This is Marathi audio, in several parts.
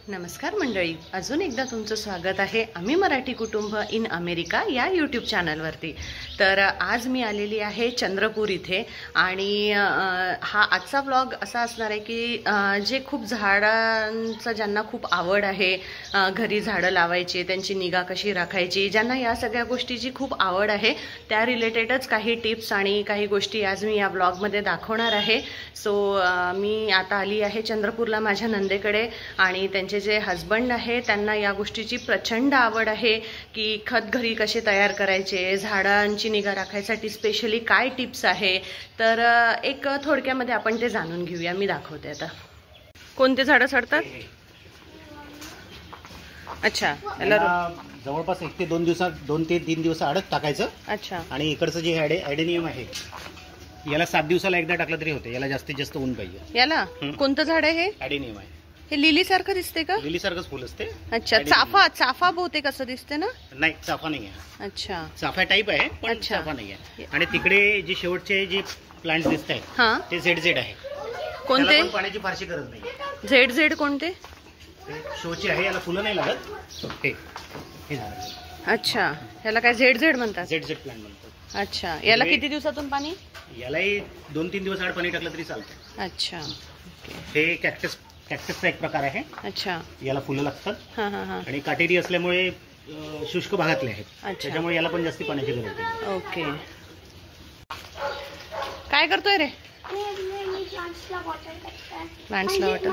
नमस्कार मंडळी, अजून एकदा तुमचं स्वागत आहे आम्ही मराठी कुटुंब इन अमेरिका या यूट्यूब चॅनलवरती। तर आज मी आलेली आहे चंद्रपूर इथे आणि हा आजचा व्लॉग असा असणार आहे की जे खूप झाडांचं ज्यांना खूप आवड आहे, घरी झाडं लावायची, त्यांची निगा कशी राखायची, ज्यांना या सगळ्या गोष्टीची खूप आवड आहे त्या रिलेटेडच काही टिप्स आणि काही गोष्टी आज मी या व्लॉगमध्ये दाखवणार आहे। सो मी आता आली आहे चंद्रपूरला माझ्या नंदेकडे आणि त्यांचे जे हस्बंड आहे त्यांना या गोष्टीची प्रचंड आवड आहे की खत घरी कसे तयार करायचे, झाडांची निगा राखायसाठी स्पेशली काय टिप्स आहे। तर एक थोडक्यामध्ये आपण ते जाणून घेऊया। मी दाखवते आता कोणते झाडं सडतात। अच्छा, याला जवळपास 1 ते 2 ते 3 दिवस आडत टाकायचं। अच्छा, आणि इकडचं जे ॲडेनियम आहे याला 7 दिवसाला एकदा टाकलं तरी होते। याला जास्तीत जास्त ऊन पाहिजे। याला कोणतं झाड आहे हे? ॲडेनियम आहे। हे लिली सारखं दिसते का? लिली सारखंच फुल असते। अच्छा, चाफा बहुतेक असं दिसते ना? नाही, चाफा नाही आहे। अच्छा, चाफा टाईप आहे पण चाफा नाही आहे। आणि तिकडे जे शेवटचे जे प्लांट्स दिसत आहेत ते ZZ आहे। कोणते? पाण्याची फारशी गरज नाही। ZZ कोणते? शोची आहे, याला फुलं नाही लागत। हे झाड। अच्छा, याला काय ZZ म्हणतात? ZZ प्लांट म्हणतात। अच्छा, याला किती दिवसातून पाणी? यालाही 2-3 दिवस आड पाणी टाकलं तरी चालतं। अच्छा, हे कॅक्टसचा एक प्रकार आहे। अच्छा, याला फुलं लागतात। हां हां हां, आणि काटेरी असल्यामुळे शुष्क भागातले आहेत, त्याच्यामुळे याला पण जास्ती पाण्याची गरज नाही। ओके। काय करतोय रे? प्लांट्सला वॉटर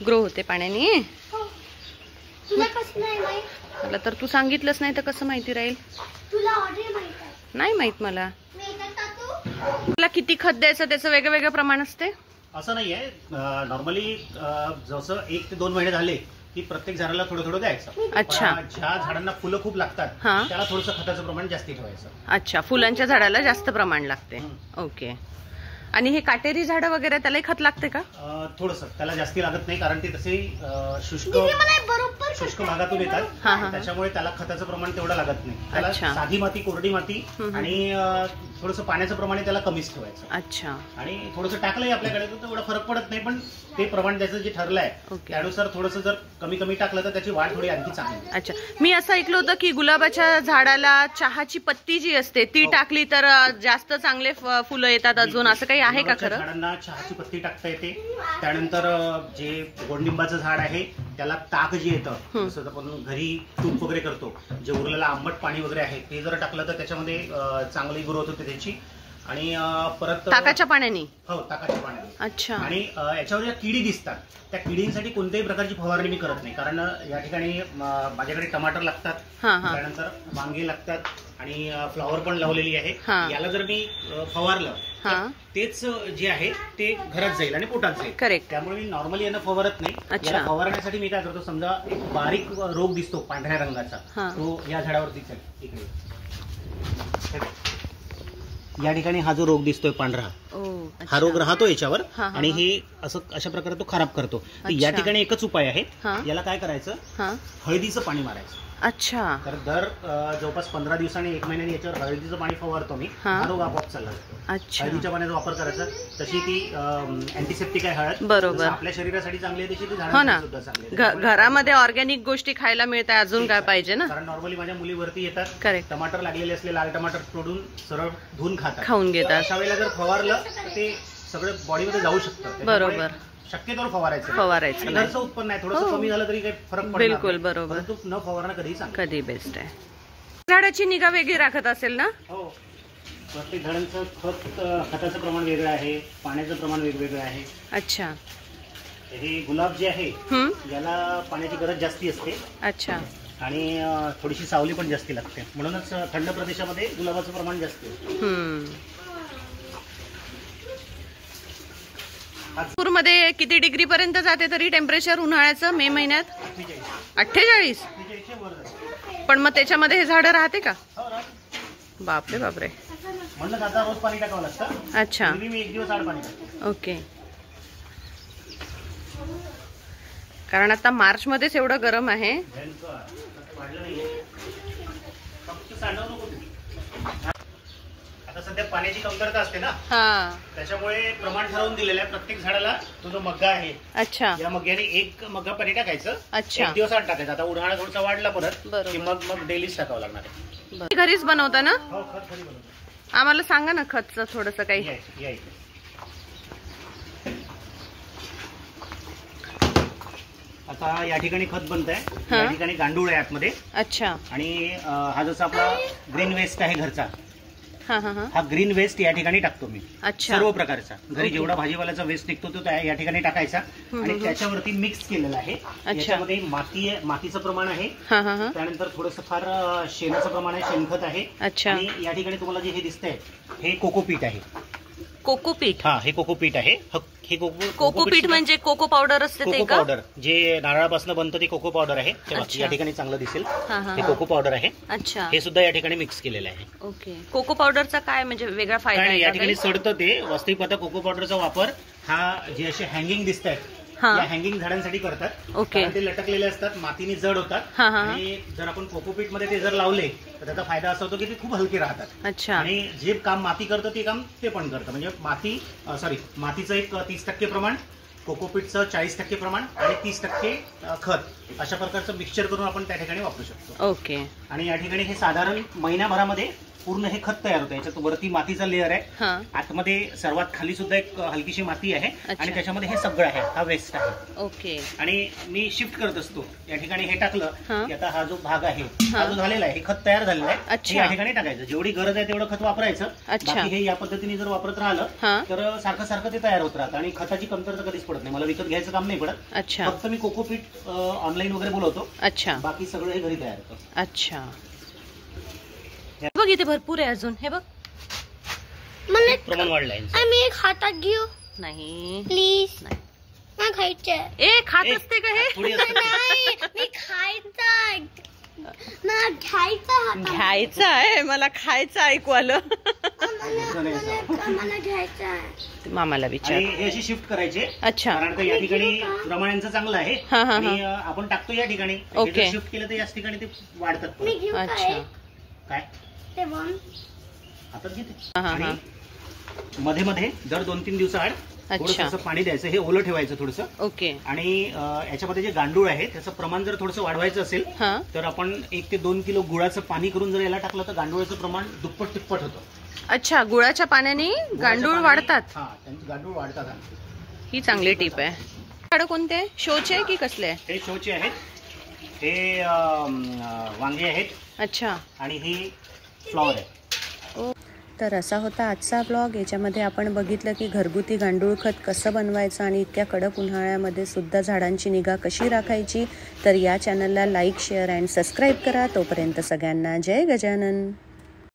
ग्रो होते पाण्याने? मला तर तू सांगितलंच नाही तर कसं माहिती राहील? नाही माहित मला। तुला किती खत द्यायचं त्याचं वेगवेगळं प्रमाण असते? असं नाही आहे, नॉर्मली जसं 1 ते 2 महिने झाले की प्रत्येक झाडाला थोडं थोडं द्यायचं। अच्छा, ज्या झाडांना फुलं खूप लागतात त्याला थोडंसं खताचं प्रमाण जास्ती ठेवायचं। अच्छा, फुलांच्या झाडाला जास्त प्रमाण लागते। ओके। आणि हे काटेरी झाडं वगैरे त्यालाही खत लागते का? थोडंसं, त्याला जास्ती लागत नाही कारण ते तसे शुष्क भागातून येतात, त्याच्यामुळे त्याला खताचं प्रमाण तेवढं लागत नाही। त्याला साधी माती, कोरडी माती आणि थोडंसं पाण्याचं प्रमाण त्याला कमीच ठेवायचं। अच्छा, आणि थोडंसं टाकलंय आपल्याकडे तर तेवढा फरक पडत नाही, पण ते प्रमाण त्याचं जे ठरलंय त्यानुसार थोडंसं जर कमी टाकलं तर त्याची वाढ थोडी आणखी चांगली। अच्छा, मी असं ऐकलं होतं की गुलाबाच्या झाडाला चहाची पत्ती जी असते ती टाकली तर जास्त चांगले फुलं येतात अजून, असं काही आहे का खरं? झाडांना चहाची पत्ती टाकता येते। त्यानंतर जे गोडनिंबाचं झाड आहे त्याला ताक जे येतं, जसं आपण घरी तूप वगैरे करतो, जे उरलेलं आंबट पाणी वगैरे आहे ते जर टाकलं तर त्याच्यामध्ये चांगली ग्रोथ होते त्याची। आणि परत ताकाच्या पाण्याने? हो, ताकाच्या पाण्याने। अच्छा। आणि याच्यावर ज्या किडी दिसतात त्या किडींसाठी कोणत्याही प्रकारची फवारणी मी करत नाही, कारण या ठिकाणी माझ्याकडे टमाटर लागतात, त्यानंतर वांगे लागतात आणि फ्लॉवर पण लावलेली आहे। याला जर मी फवारलं तेच जे आहे ते घरात जाईल आणि पोटात जाईल। करेक्ट। त्यामुळे मी नॉर्मली यांना फवारत नाही। याला फवारण्यासाठी मी काय करतो, समजा एक बारीक रोग दिसतो पांढऱ्या रंगाचा, तो या झाडावर दिसेल इकडे, या ठिकाणी हा जो रोग दिसतोय पांढरा, हा रोग राहतो याच्यावर आणि हे असं अशा प्रकारे तो खराब करतो। या ठिकाणी एकच उपाय आहे, याला काय करायचं, हळदीचं पाणी मारायचं। अच्छा। तर दर जवळपास 15 दिवसांनी 1 महिन्याने याच्यावर हळदीचं पाणी फवारतो मी, हा रोग आपोआप चालला जातो। हळदीच्या पाण्याचा वापर करायचा, तशी ती अँटीसेप्टिक आहे हळद, बरोबर, आपल्या शरीरासाठी चांगली आहे तशी ती झाडांसाठी सुद्धा चांगली आहे। घरामध्ये ऑर्गॅनिक गोष्टी खायला मिळतात, अजून काय पाहिजे ना? कारण नॉर्मली माझ्या मुलीवरती येतात, टमाटर लागलेले असले लाल टमाटर तोडून सरळ धुवून खाऊन घेतात। अशा वेळेला जर फवारलं तर ते सगळं बॉडीमध्ये जाऊ शकतं, बरोबर। शक्यतोवर फवारायचं घरचं उत्पन्न आहे, थोडंसं कमी झालं तरी काही फरक पडत नाही। बिलकुल बरोबर, न फवारणं कधी बेस्ट आहे। झाडाची निगा वेगळी राखत असेल ना? हो, प्रत्येक झाडांचं खताचं प्रमाण वेगळं आहे, पाण्याचं प्रमाण वेगवेगळं आहे। अच्छा। हे गुलाब जे आहे याला पाण्याची गरज जास्ती असते। अच्छा। आणि थोडीशी सावली पण जास्ती लागते, म्हणूनच थंड प्रदेशामध्ये गुलाबाचं प्रमाण जास्त आहे। नागपूरमध्ये किती डिग्री पर्यंत जाते तरी टेम्परेचर उन्हाळ्याचं मे महिन्यात? 48? पण मग त्याच्यामध्ये हे झाडं राहते का? बापरे बापरे, म्हणून आता रोज पाणी टाकावं लागतं। अच्छा, मी 1 दिवस आड पाणी टाकतो। ओके। कारण आता मार्च मध्येच एवढं गरम आहे। आता सध्या पाण्याची कमतरता असते ना, त्याच्यामुळे प्रमाण ठरवून दिलेलं आहे प्रत्येक झाडाला. तो जो मग्गा आहे, अच्छा, या मग्ग्याने 1 मग्गा पाणी टाकायचं. अच्छा, 1 दिवस आड टाकायचं. आता उन्हाळा थोडासा वाढला परत की मग डेलीच टाकावं लागणार आहे. घरीच बनवता ना? हो, खत घरी बनवतो. आम्हाला सांगा ना खतचं थोडस काही. आता या ठिकाणी खत बनत आहे. या ठिकाणी गांडूळ आहे आतमध्ये. अच्छा. आणि हा जसा आपला ग्रीन वेस्ट आहे घरचा, हा ग्रीन वेस्ट या ठिकाणी टाकतो मी. अच्छा. सर्व प्रकारचा घरी जेवढा भाजीपाल्याचा वेस्ट निघतो तो या ठिकाणी टाकायचा. आणि त्याच्यावरती मिक्स केलेला आहे. याच्यामध्ये मातीचं प्रमाण आहे. त्यानंतर थोडंसं फार शेणाचं प्रमाण आहे, शेणखत आहे. आणि या ठिकाणी तुम्हाला जे हे दिसतंय हे कोकोपीट आहे. कोकोपीट? हा, हे कोकोपीट आहे. हे कोकोपीट म्हणजे कोको पावडर असते ते का? पावडर जे नारळापासून बनतं ते कोको पावडर आहे. या ठिकाणी चांगलं दिसेल, हे कोको पावडर आहे. अच्छा. हे सुद्धा या ठिकाणी मिक्स केलेलं आहे. ओके. कोको पावडरचा काय म्हणजे वेगळा फायदा आहे? या ठिकाणी सडतं ते. वास्तविक पाहता कोको पावडरचा वापर हा जे असे हँगिंग दिसत आहेत या हँगिंग झाडांसाठी करतात. ओके. ते लटकलेले असतात, मातीने जड होतात. आणि जर आपण कोकोपीट मध्ये ते जर लावले तर त्याचा फायदा असा होतो की ते खूप हलके राहतात. अच्छा. आणि जे काम माती करतं ते काम ते पण करतं. म्हणजे मातीचं एक 30% प्रमाण, कोकोपीटचं 40% प्रमाण आणि 30% खत, अशा प्रकारचं मिक्सचर करून आपण त्या ठिकाणी वापरू शकतो. ओके. आणि या ठिकाणी हे साधारण महिन्याभरामध्ये पूर्ण हे खत तयार होतं. याच्यात वरती मातीचा लेअर आहे, आतमध्ये सर्वात खाली सुद्धा एक हलकीशी माती आहे आणि त्याच्यामध्ये हे सगळं आहे, हा वेस्ट आहे. ओके. आणि मी शिफ्ट करत असतो. या ठिकाणी हे टाकलं की आता हा जो भाग आहे हा जो झालेला आहे हे खत तयार झालेलं आहे. या ठिकाणी टाकायचं. जेवढी गरज आहे तेवढं खत वापरायचं. बाकी हे या पद्धतीने जर वापरत राहिलं तर सारखं सारखं ते तयार होत राहतं आणि खताची कमतरता कधीच पडत नाही. मला विकत घ्यायचं काम नाही पडत. अच्छा. फक्त मी कोकोपीट ऑनलाईन वगैरे बोलवतो. अच्छा. बाकी सगळं हे घरी तयार होतं. अच्छा. बघ इथे भरपूर आहे अजून. हे बघ प्रमाण वाढलंय. आम्ही एक हातात घेऊ. नाही प्लीज, मला खायचंय. ए खात असते का हे? नाही, मी खायचंय. मला घ्यायचं आहे. मला खायचं ऐकू आलं. मला घ्यायचंय. मामाला विचार. हे अशी शिफ्ट करायचे. अच्छा. कारण या ठिकाणी प्रमाणांचं चांगलं आहे आणि आपण टाकतो या ठिकाणी. ओके. शिफ्ट केलं तर याच ठिकाणी ते वाढतात. अच्छा. काय ते बन आता घेते. आणि मध्ये मध्ये दर 2-3 दिवसाआड थोडंसं पाणी द्यायचं. हे ओलं ठेवायचं थोडंसं. ओके. आणि याच्यामध्ये जे गांडूळ आहे त्याचं प्रमाण जर थोडंसं वाढवायचं असेल तर आपण 1 ते 2 किलो गुळाचं पाणी करून जर याला टाकलं तर गांडूळाचं प्रमाण दुप्पट तिप्पट होतं. अच्छा. गुळाच्या पाण्याने गांडूळ वाढतात? हा, त्यांचे गांडूळ वाढतात. ही चांगली टिप आहे. झाडं कोणते आहे? शोचे की कसले? हे शोचे आहेत. हे वांगे आहेत. अच्छा. आणि ही फ्लॉवर आहे. तर असा होता आजचा ब्लॉग. याच्यामध्ये आपण बघितलं की घरगुती गांडूळ खत कसं बनवायचं आणि इतक्या कडक उन्हाळ्यामध्ये सुद्धा झाडांची निगा कशी राखायची. तर या चॅनलला लाईक, शेअर अँड सबस्क्राईब करा. तोपर्यंत सगळ्यांना जय गजानन.